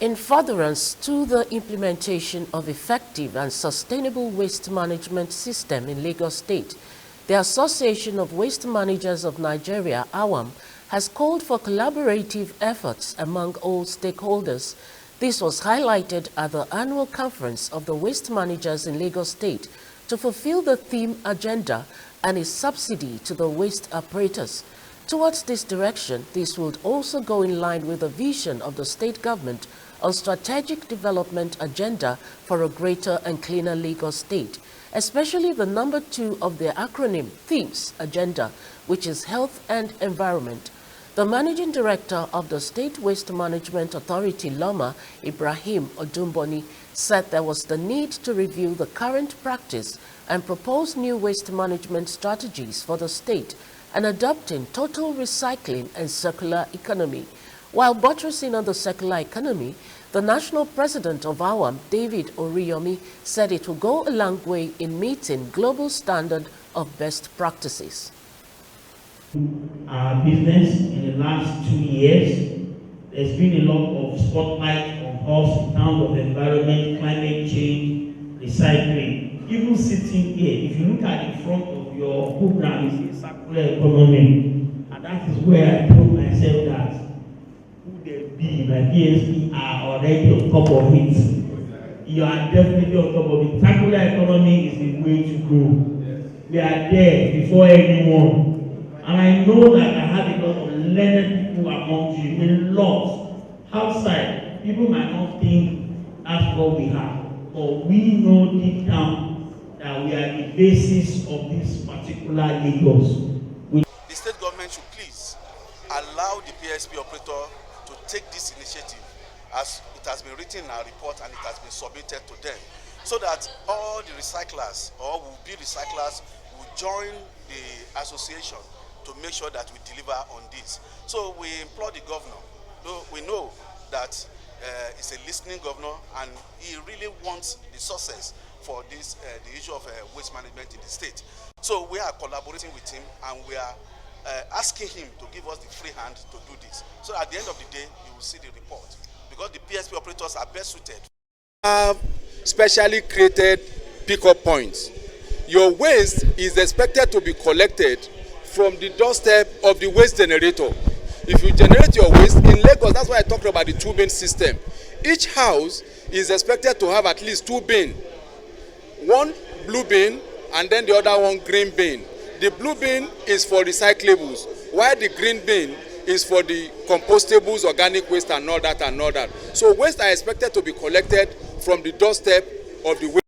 In furtherance to the implementation of effective and sustainable waste management system in Lagos State, the Association of Waste Managers of Nigeria, AWAM, has called for collaborative efforts among all stakeholders. This was highlighted at the annual conference of the waste managers in Lagos State to fulfill the theme agenda and its subsidy to the waste operators. Towards this direction, this would also go in line with the vision of the state government on strategic development agenda for a greater and cleaner Lagos State, especially the number 2 of the acronym themes agenda, which is health and environment. The managing director of the State Waste Management Authority, Loma, Ibrahim Odumboni, said there was the need to review the current practice and propose new waste management strategies for the state and adopting total recycling and circular economy. While buttressing on the circular economy, the national president of AWAM, David Oriyomi, said it will go a long way in meeting global standard of best practices. Our business in the last 2 years, there's been a lot of spotlight on us in terms of environment, climate change, recycling. Even sitting here, if you look at the front of your program, it's a circular economy, and that is where I told myself that who they be, my PSP are already on top of it. You are definitely on top of it. Circular economy is the way to go. We are there before anyone. And I know that I have a lot of learned people among you, a lot. Outside, people might not think that's what we have, but we know deep down that we are the basis of this particular Lagos. The state government should please allow the PSP operator to take this initiative, as it has been written in our report and it has been submitted to them, so that all the recyclers or will-be recyclers will join the association to make sure that we deliver on this. So we implore the governor, though we know that he's a listening governor and he really wants the success for this, the issue of waste management in the state. So we are collaborating with him and we are asking him to give us the free hand to do this. So at the end of the day, you will see the report, because the PSP operators are best suited. Have specially created pickup points. Your waste is expected to be collected from the doorstep of the waste generator. If you generate your waste in Lagos, that's why I talked about the 2-bin system. Each house is expected to have at least 2 bins. One blue bin and then the other one green bin. The blue bin is for recyclables, while the green bin is for the compostables, organic waste and all that and all that. So waste are expected to be collected from the doorstep of the waste.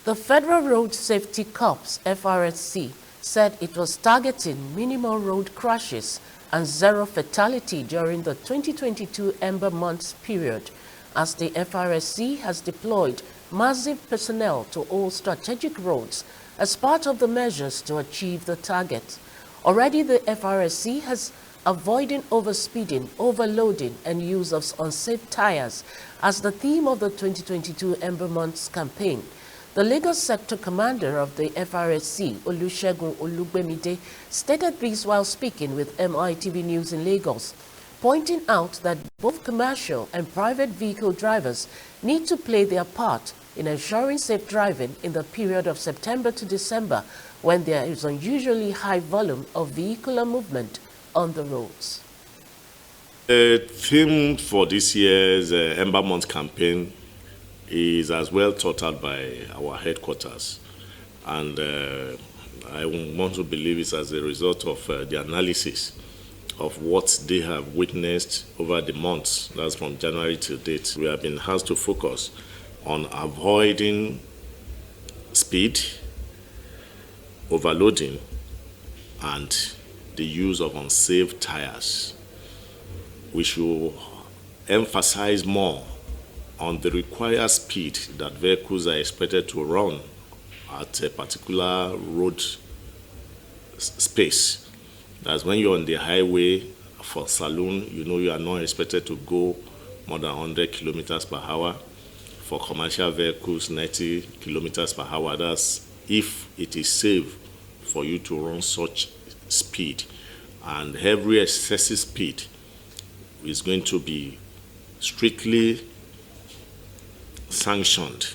The Federal Road Safety Corps, FRSC, said it was targeting minimal road crashes and zero fatality during the 2022 Ember Months period, as the FRSC has deployed massive personnel to all strategic roads as part of the measures to achieve the target. Already the FRSC has avoiding overspeeding, overloading and use of unsafe tires as the theme of the 2022 Ember Months campaign. The Lagos Sector Commander of the FRSC, Olusegun Olugbemide, stated this while speaking with MITV News in Lagos, pointing out that both commercial and private vehicle drivers need to play their part in ensuring safe driving in the period of September to December, when there is unusually high volume of vehicular movement on the roads. The theme for this year's Ember Month campaign is as well thought out by our headquarters, and I want to believe it's as a result of the analysis of what they have witnessed over the months, that's from January to date. We have been asked to focus on avoiding speed, overloading, and the use of unsafe tires. We should emphasize more on the required speed that vehicles are expected to run at a particular road space. That's when you're on the highway for saloon, you know you are not expected to go more than 100 kilometers per hour. For commercial vehicles, 90 kilometers per hour. That's if it is safe for you to run such speed. And every excessive speed is going to be strictly sanctioned.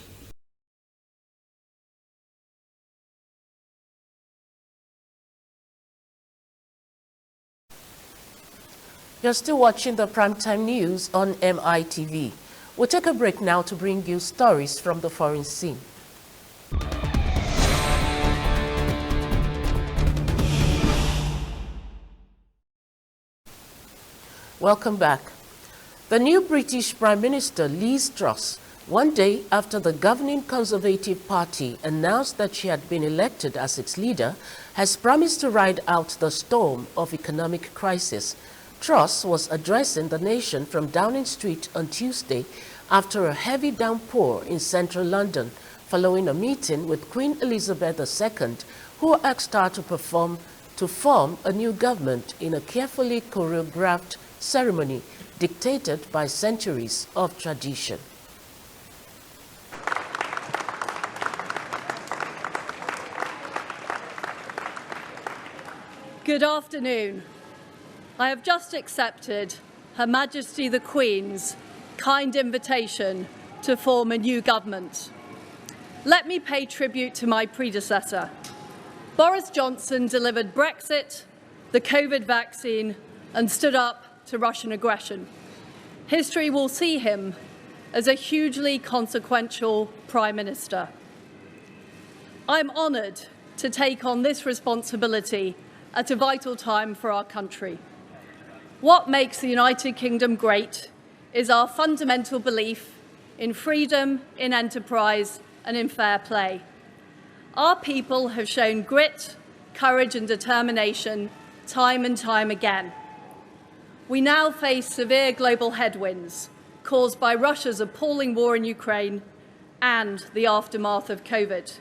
You're still watching the Primetime News on MITV. We'll take a break now to bring you stories from the foreign scene. Welcome back. The new British Prime Minister Liz Truss, one day after the governing Conservative Party announced that she had been elected as its leader, has promised to ride out the storm of economic crisis. Truss was addressing the nation from Downing Street on Tuesday after a heavy downpour in central London, following a meeting with Queen Elizabeth II, who asked her to form a new government in a carefully choreographed ceremony dictated by centuries of tradition. Good afternoon. I have just accepted Her Majesty the Queen's kind invitation to form a new government. Let me pay tribute to my predecessor. Boris Johnson delivered Brexit, the COVID vaccine, and stood up to Russian aggression. History will see him as a hugely consequential Prime Minister. I'm honoured to take on this responsibility at a vital time for our country. What makes the United Kingdom great is our fundamental belief in freedom, in enterprise, and in fair play. Our people have shown grit, courage, and determination time and time again. We now face severe global headwinds caused by Russia's appalling war in Ukraine and the aftermath of COVID.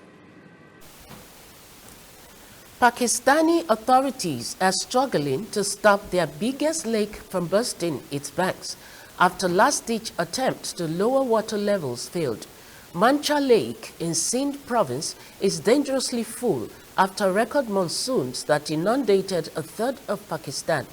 Pakistani authorities are struggling to stop their biggest lake from bursting its banks after last-ditch attempts to lower water levels failed. Mancha Lake in Sindh province is dangerously full after record monsoons that inundated a third of Pakistan.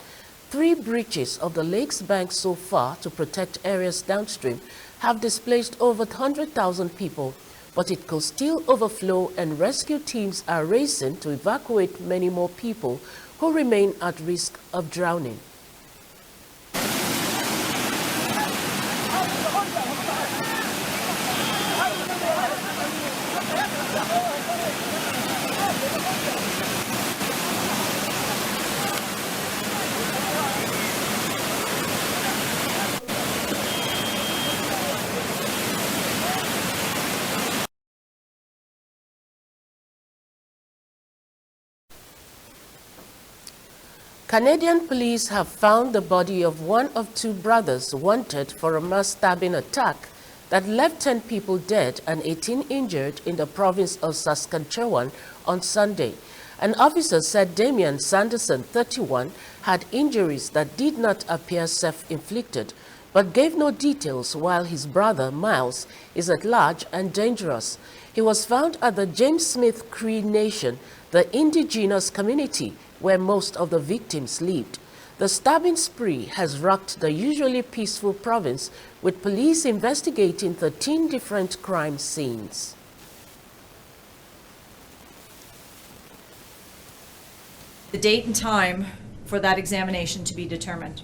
3 breaches of the lake's banks so far to protect areas downstream have displaced over 100,000 people, but it could still overflow, and rescue teams are racing to evacuate many more people who remain at risk of drowning. Canadian police have found the body of one of 2 brothers wanted for a mass stabbing attack that left 10 people dead and 18 injured in the province of Saskatchewan on Sunday. An officer said Damian Sanderson, 31, had injuries that did not appear self-inflicted, but gave no details, while his brother, Miles, is at large and dangerous. He was found at the James Smith Cree Nation, the indigenous community where most of the victims lived. The stabbing spree has rocked the usually peaceful province, with police investigating 13 different crime scenes. The date and time for that examination to be determined.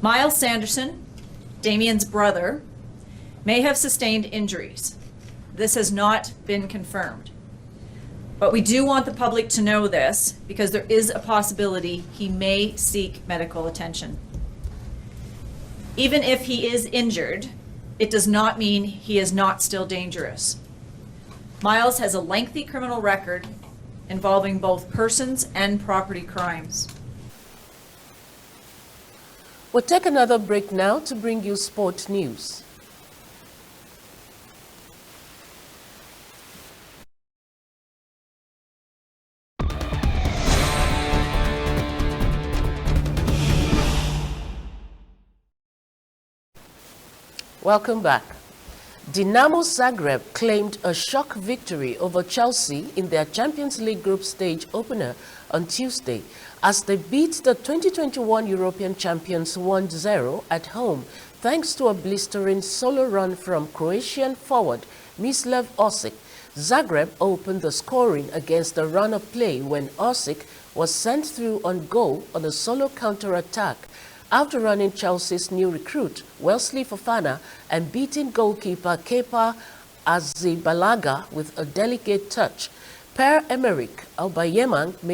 Miles Sanderson, Damian's brother, may have sustained injuries. This has not been confirmed. But we do want the public to know this because there is a possibility he may seek medical attention. Even if he is injured, it does not mean he is not still dangerous. Miles has a lengthy criminal record involving both persons and property crimes. We'll take another break now to bring you sport news. Welcome back. Dinamo Zagreb claimed a shock victory over Chelsea in their Champions League group stage opener on Tuesday as they beat the 2021 European champions 1-0 at home thanks to a blistering solo run from Croatian forward Mislav Osic. Zagreb opened the scoring against the run of play when Osic was sent through on goal on a solo counter-attack after running Chelsea's new recruit Wesley Fofana and beating goalkeeper Kepa Arrizabalaga with a delicate touch. Per-Emerick Aubameyang made